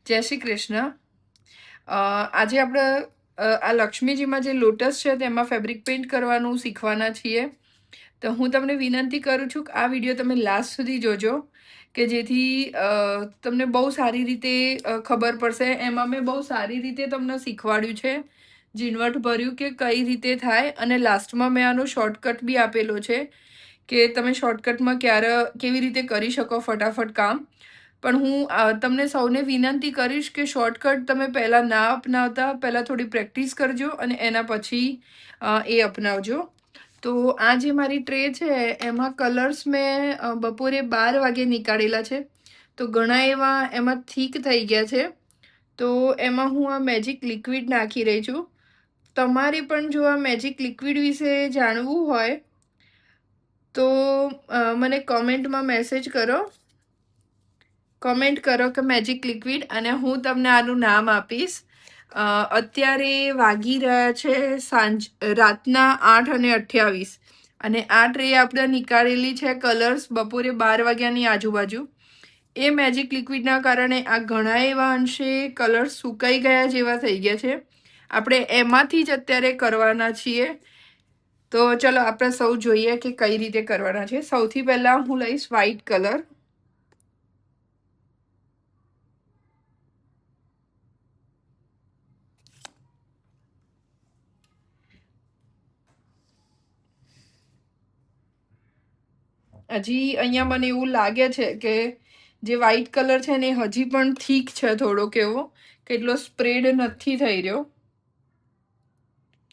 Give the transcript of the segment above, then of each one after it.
જય શ્રી કૃષ્ણ. આજે આપણે આ લક્ષ્મીજીમાં જે લોટસ છે તેમાં ફેબ્રિક પેઇન્ટ કરવાનું શીખવાના છીએ. તો હું તમને વિનંતી કરું છું કે આ વિડીયો તમે લાસ્ટ સુધી જોજો, કે જેથી તમને બહુ સારી રીતે ખબર પડશે. એમાં મેં બહુ સારી રીતે તમને શીખવાડ્યું છે, ઝીણવટ ભર્યું કે કઈ રીતે થાય, અને લાસ્ટમાં મેં આનો શોર્ટકટ બી આપેલો છે કે તમે શોર્ટકટમાં કેવી રીતે કરી શકો ફટાફટ કામ. પણ હું તમને સૌને વિનંતી કરીશ કે શોર્ટકટ તમે પહેલાં ના અપનાવતા, પહેલાં થોડી પ્રેક્ટિસ કરજો અને એના પછી એ અપનાવજો. તો આ જે મારી ટ્રે છે એમાં કલર્સ મેં બપોરે 12 વાગે નીકાળેલા છે. તો ઘણા એવા એમાં થીક થઈ ગયા છે. તો એમાં હું આ મેજિક લિક્વિડ નાખી રહી છું. તમારે પણ જો આ મેજિક લિક્વિડ વિશે જાણવું હોય તો મને કોમેન્ટમાં મેસેજ કરો. કોમેન્ટ કરો કે મેજિક લિક્વિડ, અને હું તમને આનું નામ આપીશ. અત્યારે વાગી રહ્યા છે રાતના 8:28, અને આ ટ્રે આપણે નીકાળેલી છે કલર્સ બપોરે 12 વાગ્યાની આજુબાજુ. એ મેજિક લિક્વિડના કારણે આ ઘણા એવા અંશે કલર્સ સુકાઈ ગયા જેવા થઈ ગયા છે. આપણે એમાંથી જ અત્યારે કરવાના છીએ. તો ચલો આપણે સૌ જોઈએ કે કઈ રીતે કરવાના છે. સૌથી પહેલાં હું લઈશ વ્હાઈટ કલર. હજી અહીંયા મને એવું લાગે છે કે જે વ્હાઈટ કલર છે ને હજી પણ થીક છે થોડોક એવો, કેટલો સ્પ્રેડ નથી થઈ રહ્યો.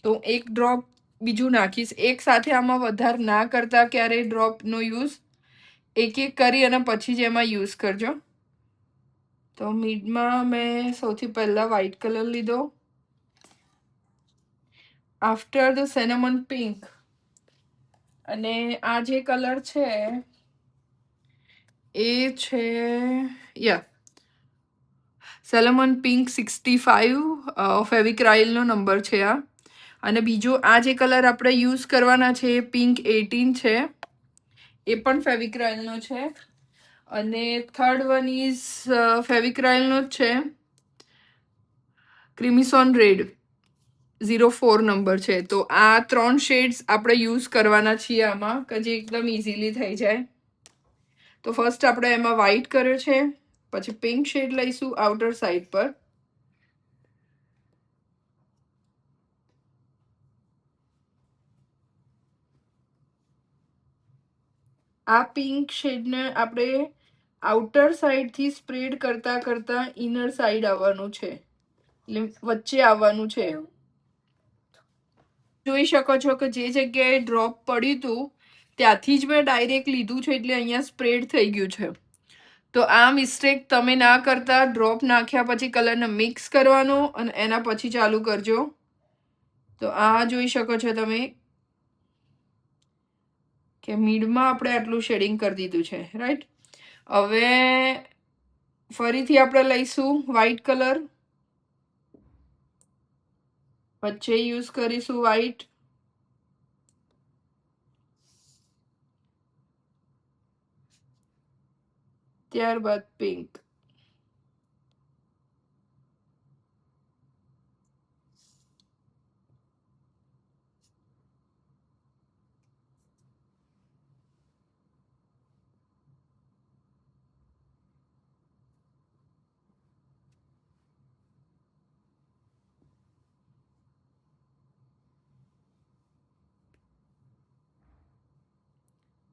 તો એક ડ્રોપ બીજું નાખીશ. એક સાથે આમાં વધારે ના કરતા ક્યારેય ડ્રોપનો યુઝ, એક એક કરી અને પછી જ એમાં યુઝ કરજો. તો મિડમાં મેં સૌથી પહેલાં વ્હાઈટ કલર લીધો. After the cinnamon pink. અને આ જે કલર છે એ છે સેલેમન પિંક 65, ફેવિક્રાઇલનો નંબર છે આ. અને બીજો આ જે કલર આપણે યુઝ કરવાના છે એ પિંક 18 છે, એ પણ ફેવિક્રાઇલનો છે. અને થર્ડ વન ઇઝ ફેવિક્રાઇલનો જ છે, ક્રિમિસોન રેડ 04 નંબર છે. તો આ 3 શેડ્સ આપણે યુઝ કરવાના છીએ આમાં, કે જે એકદમ ઇઝીલી થઈ જાય. તો ફર્સ્ટ આપણે એમાં વ્હાઈટ કર્યો છે, પછી પિંક શેડ લઈશું આઉટર સાઈડ પર. આ પિંક શેડને આપણે આઉટર સાઈડથી સ્પ્રેડ કરતા કરતા ઇનર સાઈડ આવવાનું છે, એટલે વચ્ચે આવવાનું છે. જોઈ શકો છો કે જે જગ્યાએ ડ્રોપ પડ્યું હતું ત્યાંથી જ મેં ડાયરેક્ટ લીધું છે, એટલે અહીંયા સ્પ્રેડ થઈ ગયું છે. તો આ મિસ્ટેક તમે ના કરતા, ડ્રોપ નાખ્યા પછી કલરને મિક્સ કરવાનો અને એના પછી ચાલુ કરજો. તો આ જોઈ શકો છો તમે કે મિડમાં આપણે આટલું શેડિંગ કરી દીધું છે, રાઈટ. હવે ફરીથી આપણે લઈશું વ્હાઈટ કલર, વચ્ચે યુઝ કરીશું વ્હાઈટ. ત્યારબાદ પિંક.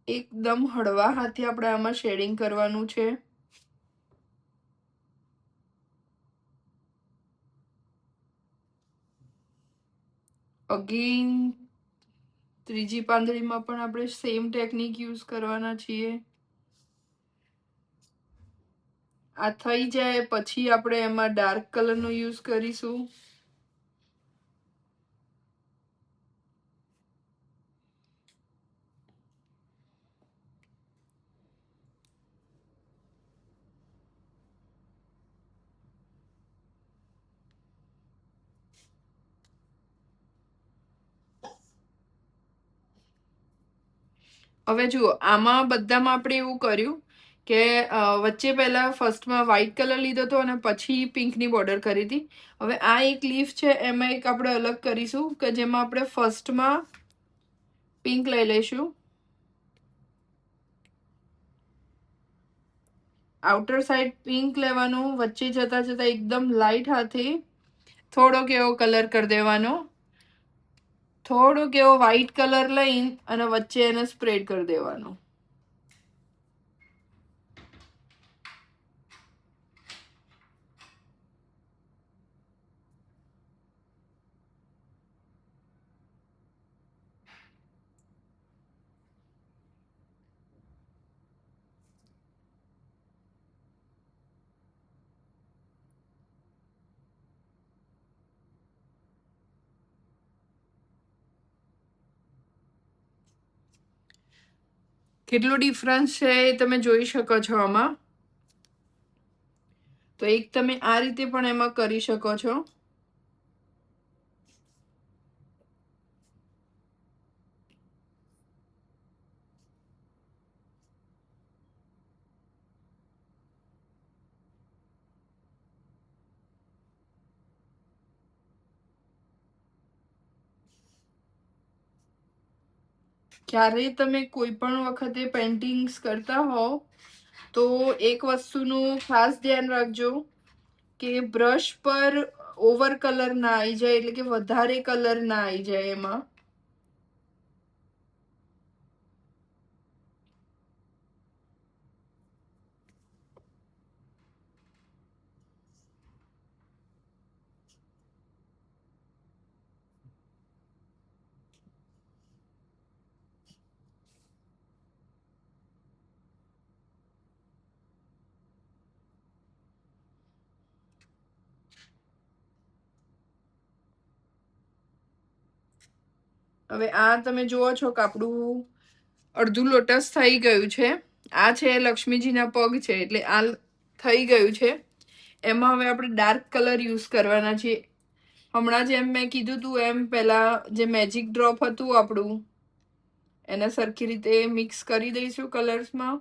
એકદમ હળવા હાથે આપણે આમાં શેડિંગ કરવાનું છે. અગેન ત્રીજી પાંદડીમાં પણ આપણે સેમ ટેકનિક યુઝ કરવાના છીએ. આ થઈ જાય પછી આપણે એમાં ડાર્ક કલરનો યુઝ કરીશું. હવે જુઓ, આમાં બધામાં આપણે એવું કર્યું કે વચ્ચે પહેલા ફર્સ્ટમાં વ્હાઈટ કલર લીધો હતો અને પછી પિંકની બોર્ડર કરી હતી. હવે આ એક લીફ છે એમાં એક આપણે અલગ કરીશું કે જેમાં આપણે ફર્સ્ટમાં પિંક લઈ લઈશું, આઉટર સાઈડ પિંક લેવાનું, વચ્ચે જતા જતા એકદમ લાઇટ હાથે થોડોક એવો કલર કરી દેવાનો, થોડોક એવો વ્હાઈટ કલર લઈ અને વચ્ચે એને સ્પ્રેડ કરી દેવાનો. કેટલો ડિફરન્સ છે એ તમે જોઈ શકો છો આમાં. તો એક તમે આ રીતે પણ એમાં કરી શકો છો. ક્યારે તમે કોઈ પણ વખતે પેઇન્ટિંગ્સ કરતા હોવ તો એક વસ્તુનું ખાસ ધ્યાન રાખજો કે બ્રશ પર ઓવર કલર ના આવી જાય, એટલે કે વધારે કલર ના આવી જાય એમાં. હવે આ તમે જુઓ છો કે આપણું અડધું લોટસ થઈ ગયું છે. આ છે લક્ષ્મીજીના પગ છે, એટલે આ થઈ ગયું છે. એમાં હવે આપણે ડાર્ક કલર યુઝ કરવાના છીએ. હમણાં જેમ મેં કીધું તું એમ પહેલા જે મેજિક ડ્રોપ હતું આપણું એને સરખી રીતે મિક્સ કરી દઈશું કલર્સમાં.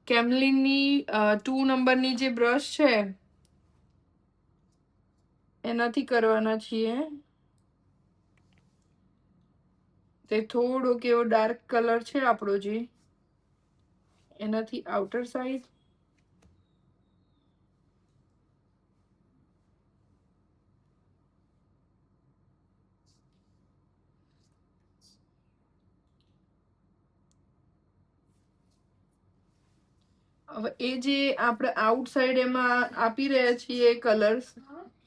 કેમલિનની 2 નંબરની જે બ્રશ છે એનાથી કરવાના છીએ. તે થોડોક એવો ડાર્ક કલર છે આપણો જે એનાથી આઉટર સાઈડ. હવે એ જે આપણે આઉટ સાઈડ એમાં આપી રહ્યા છીએ કલર્સ,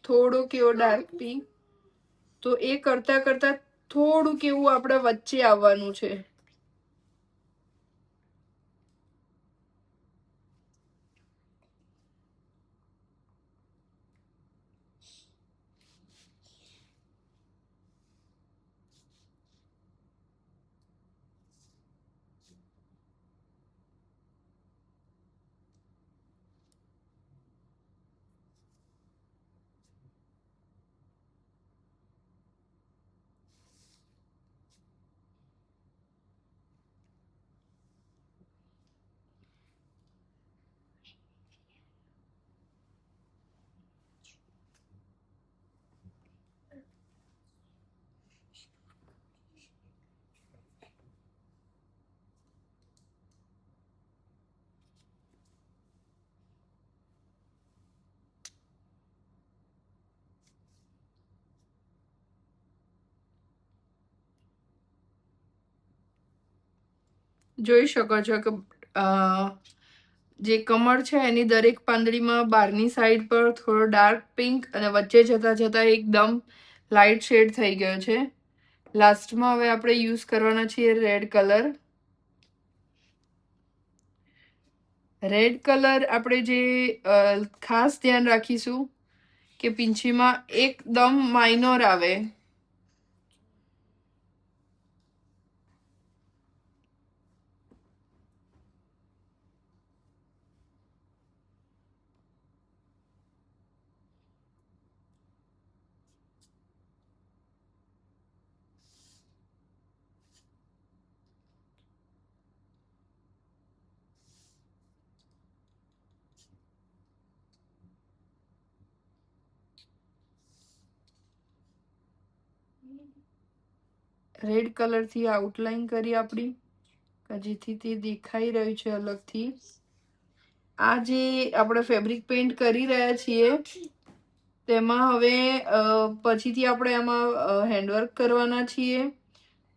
થોડોક એવો ડાર્ક પિંક, તો એ કરતા કરતા થોડુંક એવું આપણે વચ્ચે આવવાનું છે. જોઈ શકો છો કે જે કમળ છે એની દરેક પાંદડીમાં બહારની સાઈડ પર થોડો ડાર્ક પિંક અને વચ્ચે જતા જતા એકદમ લાઇટ શેડ થઈ ગયો છે. લાસ્ટમાં હવે આપણે યુઝ કરવાના છીએ રેડ કલર. રેડ કલર આપણે જે ખાસ ધ્યાન રાખીશું કે પીંછીમાં એકદમ માઇનોર આવે. રેડ કલરથી આઉટલાઈન કરી આપણી, જેથી તે દેખાઈ રહ્યું છે અલગથી. આ જે આપણે ફેબ્રિક પેઇન્ટ કરી રહ્યા છીએ તેમાં હવે પછીથી આપણે એમાં હેન્ડવર્ક કરવાના છીએ,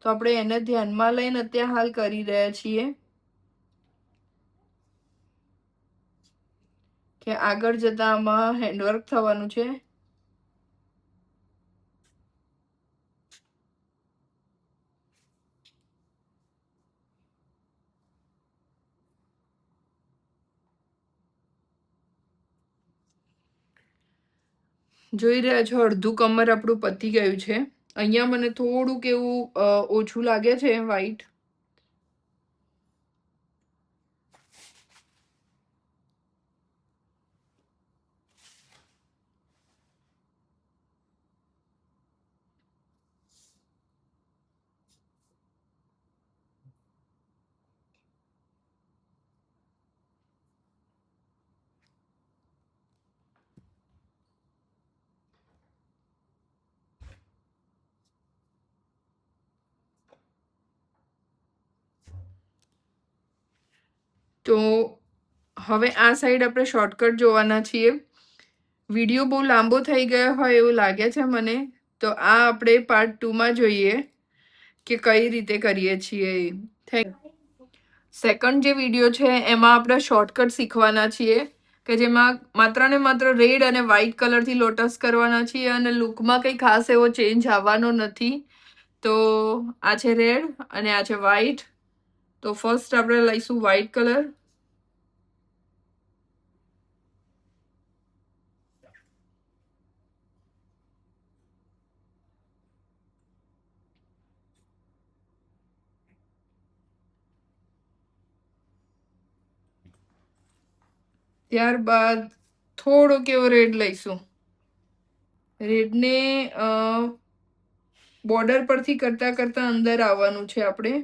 તો આપણે એને ધ્યાનમાં લઈને અત્યારે હાલ કરી રહ્યા છીએ કે આગળ જતા આમાં હેન્ડવર્ક થવાનું છે. જોઈ રહ્યા છો અડધું કમર આપણું પતી ગયું છે. અહીંયા મને થોડુંક એવું ઓછું લાગે છે વ્હાઈટ. તો હવે આ સાઈડ આપણે શોર્ટકટ જોવાના છીએ. વિડીયો બહુ લાંબો થઈ ગયો હોય એવું લાગે છે મને, તો આ આપણે પાર્ટ 2માં જોઈએ કે કઈ રીતે કરીએ છીએ. સેકન્ડ જે વિડીયો છે એમાં આપણે શોર્ટકટ શીખવાના છીએ કે જેમાં માત્ર ને માત્ર રેડ અને વ્હાઈટ કલરથી લોટસ કરવાના છીએ અને લુકમાં કંઈ ખાસ એવો ચેન્જ આવવાનો નથી. તો આ છે રેડ અને આ છે વ્હાઈટ. તો ફર્સ્ટ આપણે લઈશું વ્હાઈટ કલર. ત્યારબાદ થોડોક એવો રેડ લઈશું. રેડને બોર્ડર પરથી કરતા કરતા અંદર આવવાનું છે આપણે.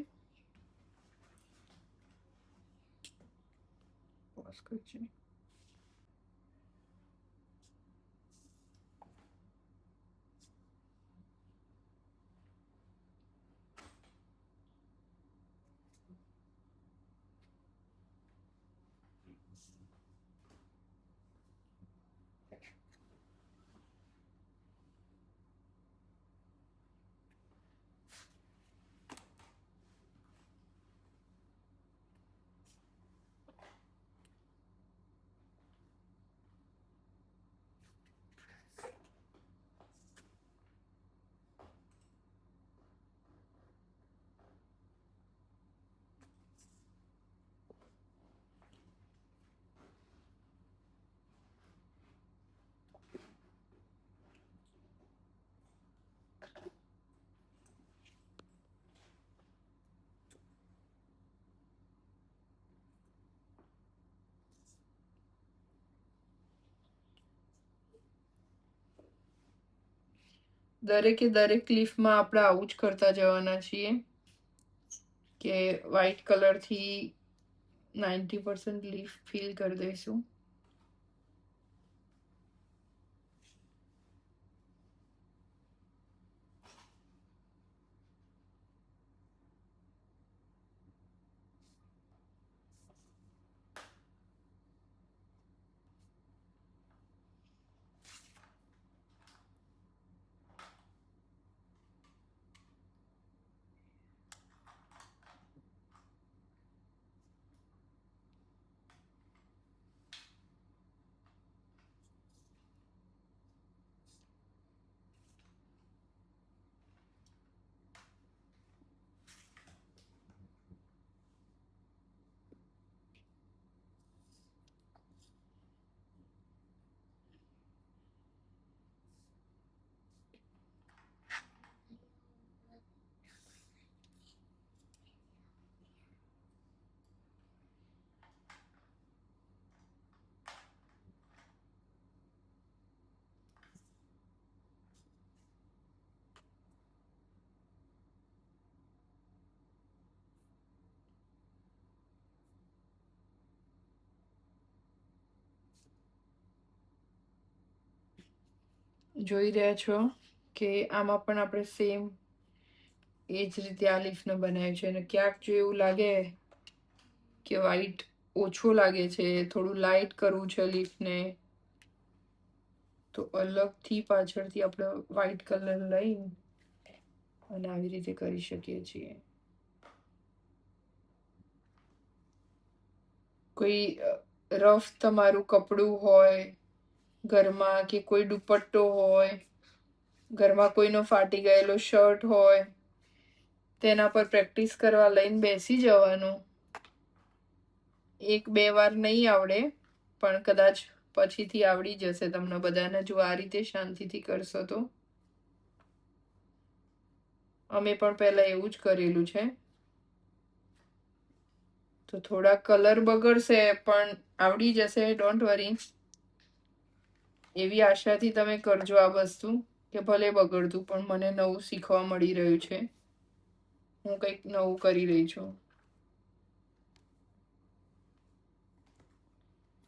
દરેકે દરેક ક્લિફમાં આપણે આવું જ કરતા જવાના છીએ કે વ્હાઈટ કલરથી 90% લીફ ફિલ કરી દઈશું. જોઈ રહ્યા છો કે આમાં પણ આપણે સેમ એ જ રીતે આ લીફને બનાવ્યું છે. અને ક્યાંક જો એવું લાગે કે વ્હાઈટ ઓછો લાગે છે, થોડું લાઇટ કરવું છે લીફને, તો અલગથી પાછળથી આપણે વ્હાઈટ કલર લઈ અને આવી રીતે કરી શકીએ છીએ. કોઈ રફ તમારું કપડું હોય ઘરમાં, કે કોઈ દુપટ્ટો હોય ઘરમાં, કોઈનો ફાટી ગયેલો શર્ટ હોય, તેના પર પ્રેક્ટિસ કરવા લઈને બેસી જવાનું. 1-2 વાર નહીં આવડે, પણ કદાચ પછીથી આવડી જશે તમને બધાને, જો આ રીતે શાંતિથી કરશો તો. અમે પણ પહેલા એવું જ કરેલું છે. તો થોડા કલર બગડશે પણ આવડી જશે, ડોન્ટ વરી. એવી આશાથી તમે કરજો આ વસ્તુ, કે ભલે બગડતું પણ મને નવું શીખવા મળી રહ્યું છે, હું કંઈક નવું કરી રહી છું.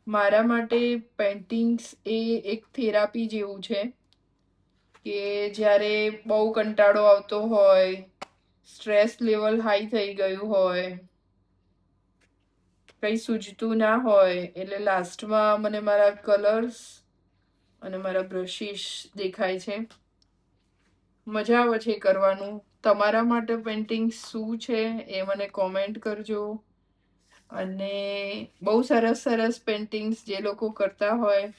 મારા માટે પેઇન્ટિંગ્સ એ એક થેરાપી જેવું છે, કે જ્યારે બહુ કંટાળો આવતો હોય, સ્ટ્રેસ લેવલ હાઈ થઈ ગયું હોય, કંઈ સૂઝતું ના હોય, એટલે લાસ્ટમાં મને મારા કલર્સ અને મારા બ્રશિસ દેખાય છે. મજા આવે છે કરવાનું. તમારા માટે પેઇન્ટિંગ શું છે એ મને કોમેન્ટ કરજો. અને બહુ સરસ સરસ પેઇન્ટિંગ્સ જે લોકો કરતા હોય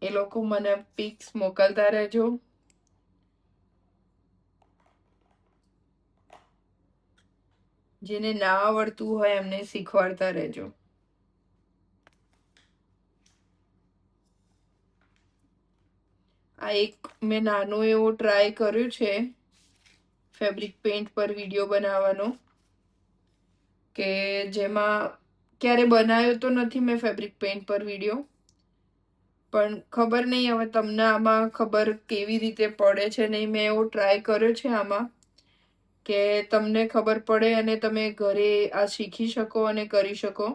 એ લોકો મને પિક્સ મોકલતા રહેજો. જેને ના આવડતું હોય એમને શીખવાડતા રહેજો. આ એક મેં નાનો એવો ટ્રાય કર્યો છે ફેબ્રિક પેઇન્ટ પર વિડીયો બનાવવાનો, કે જેમાં ક્યારે બનાવ્યો તો નથી મેં ફેબ્રિક પેઇન્ટ પર વિડીયો, પણ ખબર નહીં હવે તમને આમાં ખબર કેવી રીતે પડે છે નહીં. મેં એવો ટ્રાય કર્યો છે આમાં, કે તમને ખબર પડે અને તમે ઘરે આ શીખી શકો અને કરી શકો.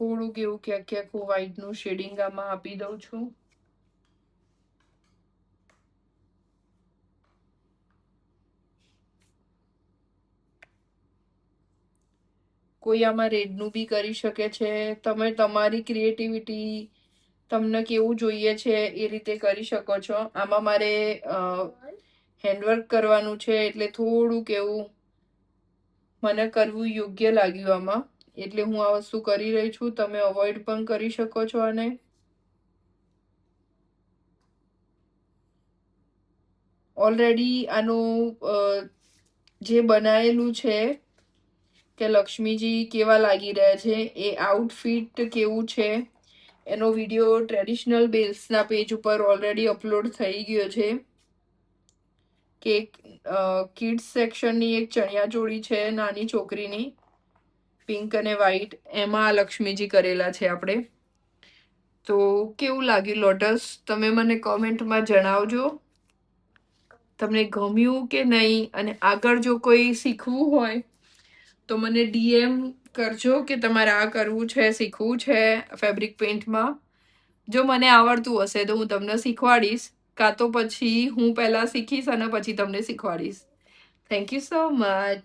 થોડુંક એવું ક્યાંક ક્યાંક હું વ્હાઈટનું શેડિંગ આમાં આપી દઉં છું. કોઈ આમાં રેડનું બી કરી શકે છે. તમે તમારી ક્રિએટિવિટી, તમને કેવું જોઈએ છે એ રીતે કરી શકો છો. આમાં મારે હેન્ડવર્ક કરવાનું છે એટલે થોડુંક એવું મને કરવું યોગ્ય લાગ્યું આમાં, એટલે હું આ વસ્તુ કરી રહી છું. તમે અવોઇડ પણ કરી શકો છો આને. ઓલરેડી આનું જે બનાવેલું છે કે લક્ષ્મીજી કેવા લાગી રહ્યા છે, એ આઉટફિટ કેવું છે, એનો વિડીયો ટ્રેડિશનલ બેલ્સના પેજ ઉપર ઓલરેડી અપલોડ થઈ ગયો છે. કે કિડ્સ સેક્શનની એક ચણિયાચોળી છે નાની છોકરીની, પિંક અને વ્હાઈટ, એમાં લક્ષ્મીજી કરેલા છે આપણે. તો કેવું લાગ્યું લોટસ, તમે મને કોમેન્ટમાં જણાવજો તમને ગમ્યું કે નહીં. અને આગળ જો કોઈ શીખવું હોય તો મને DM કરજો કે તમારે આ કરવું છે, શીખવું છે ફેબ્રિક પેઇન્ટમાં. જો મને આવડતું હશે તો હું તમને શીખવાડીશ, કાં તો પછી હું પહેલાં શીખીશ અને પછી તમને શીખવાડીશ. Thank you so much.